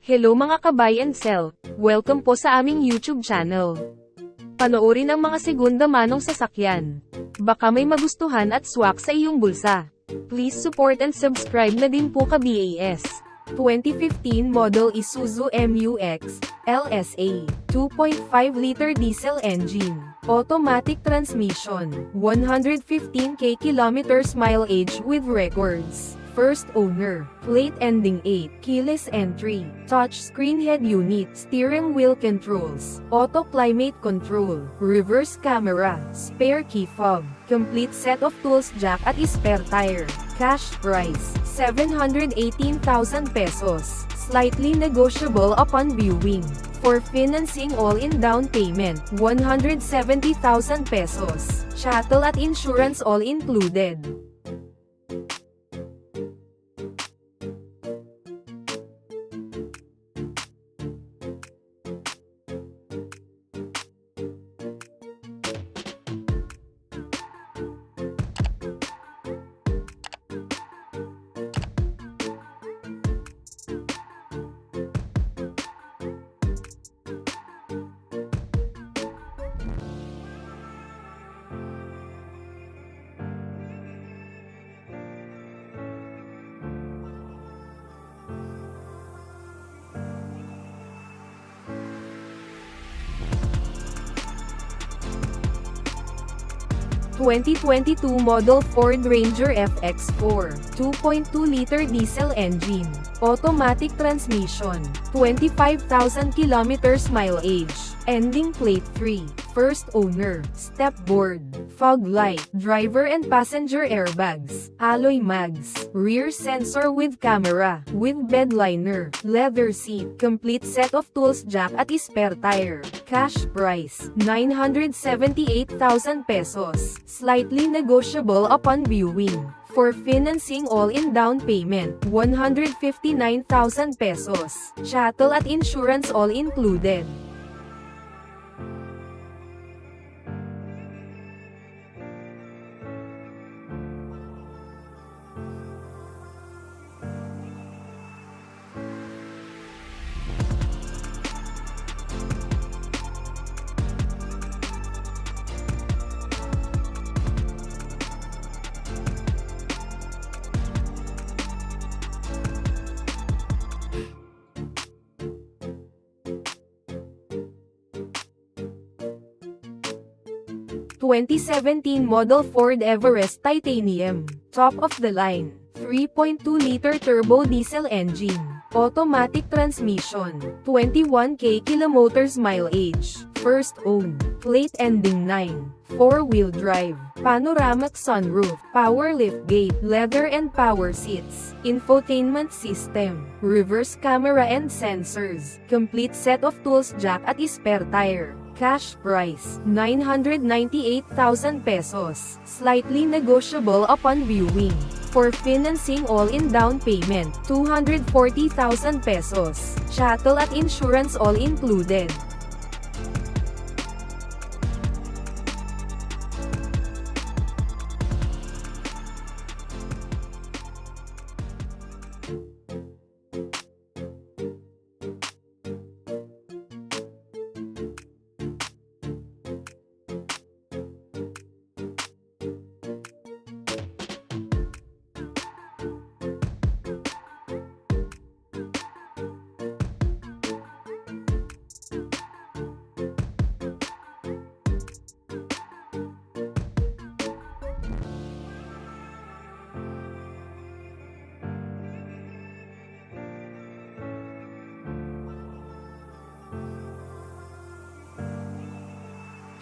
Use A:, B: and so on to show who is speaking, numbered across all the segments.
A: Hello mga ka-buy and sell, welcome po sa aming YouTube channel. Panoorin ang mga segunda manong sasakyan. Baka may magustuhan at swak sa iyong bulsa. Please support and subscribe na din po ka-BAS. 2015 model Isuzu MU-X, LSA, 2.5-liter diesel engine, automatic transmission, 115k kilometers mileage with records. First owner, plate ending 8, keyless entry, touchscreen head unit, steering wheel controls, auto climate control, reverse camera, spare key fob, complete set of tools jack at spare tire. Cash price, 718,000 pesos, slightly negotiable upon viewing. For financing all-in down payment, 170,000 pesos, chattel at insurance all included. 2022 model Ford Ranger FX4, 2.2-liter diesel engine, automatic transmission, 25,000 kilometers mileage, ending plate 3, first owner, stepboard, fog light, driver and passenger airbags, alloy mags, rear sensor with camera, with bed liner, leather seat, complete set of tools jack at spare tire. Cash price, 978,000 pesos, slightly negotiable upon viewing. For financing all-in down payment, 159,000 pesos, chattel at insurance all included. (2017 model Ford Everest Titanium, top of the line, 3.2-liter turbo diesel engine, automatic transmission, 21k kilometers mileage, first owned, plate ending 9, 4-wheel drive, panoramic sunroof, power liftgate, leather and power seats, infotainment system, reverse camera and sensors, complete set of tools jack at spare tire. Cash price, 998,000 pesos, slightly negotiable upon viewing. For financing all-in down payment, 240,000 pesos, chattel at insurance all included.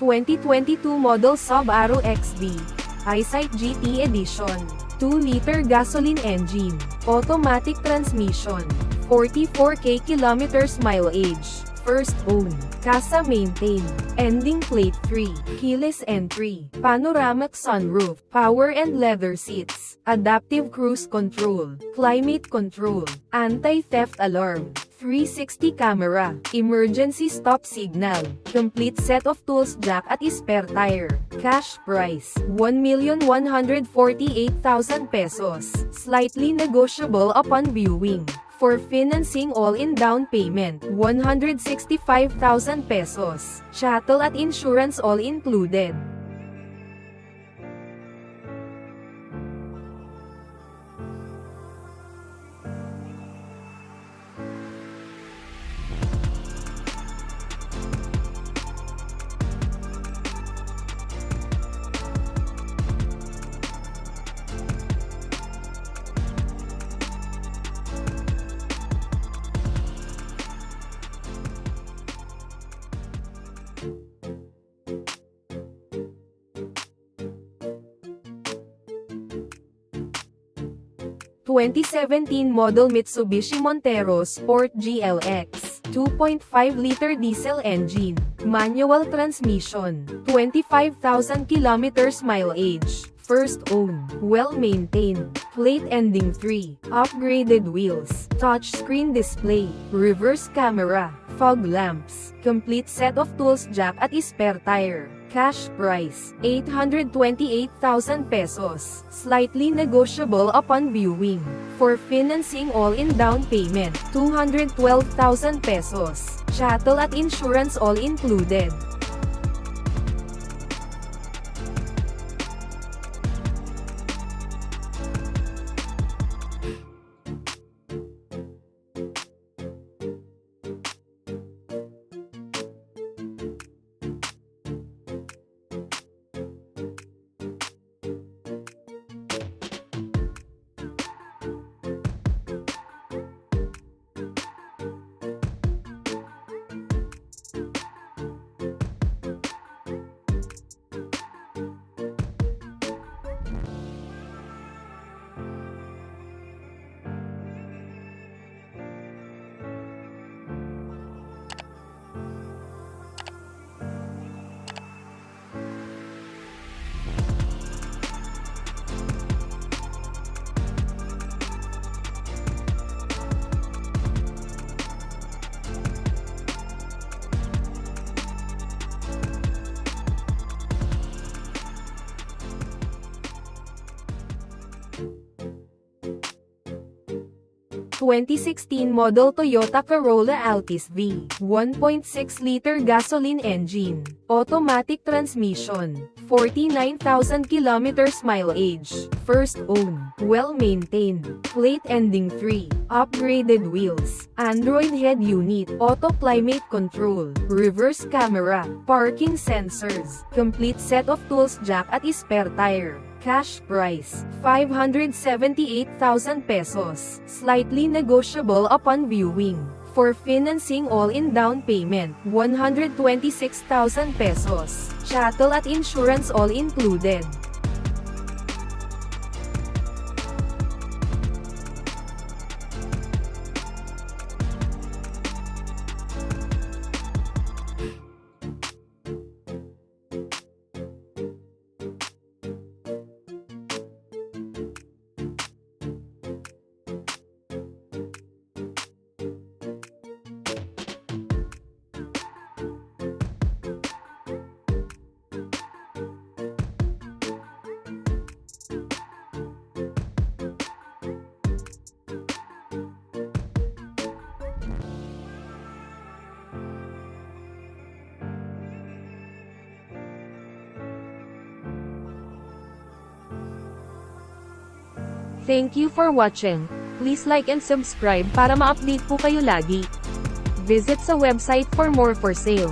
A: (2022 model Subaru XV, Eyesight GT Edition, 2-liter gasoline engine, automatic transmission, 44k kilometers mileage, first owned, casa maintained, ending plate 3, keyless entry, panoramic sunroof, power and leather seats, adaptive cruise control, climate control, anti-theft alarm, 360 camera, emergency stop signal, complete set of tools jack at spare tire. Cash price, 1,148,000 pesos, slightly negotiable upon viewing. For financing all-in down payment, 165,000 pesos. Chattel at insurance all included. (2017) model Mitsubishi Montero Sport GLX, 2.5-liter diesel engine, manual transmission, 25,000 kilometers mileage, first owned, well-maintained, plate ending 3, upgraded wheels, touchscreen display, reverse camera, fog lamps, complete set of tools jack at spare tire. Cash price, 828,000 pesos, slightly negotiable upon viewing. For financing all-in down payment, 212,000 pesos, chattel at insurance all included. (2016) model Toyota Corolla Altis V, 1.6-liter gasoline engine, automatic transmission, 49,000 kilometers mileage, first owned, well-maintained, plate ending 3, upgraded wheels, Android head unit, auto climate control, reverse camera, parking sensors, complete set of tools jack at spare tire. Cash price, 578,000 pesos, slightly negotiable upon viewing. For financing all-in down payment, 126,000 pesos, chattel at insurance all included. Thank you for watching. Please like and subscribe para ma-update po kayo lagi. Visit sa website for more for sale.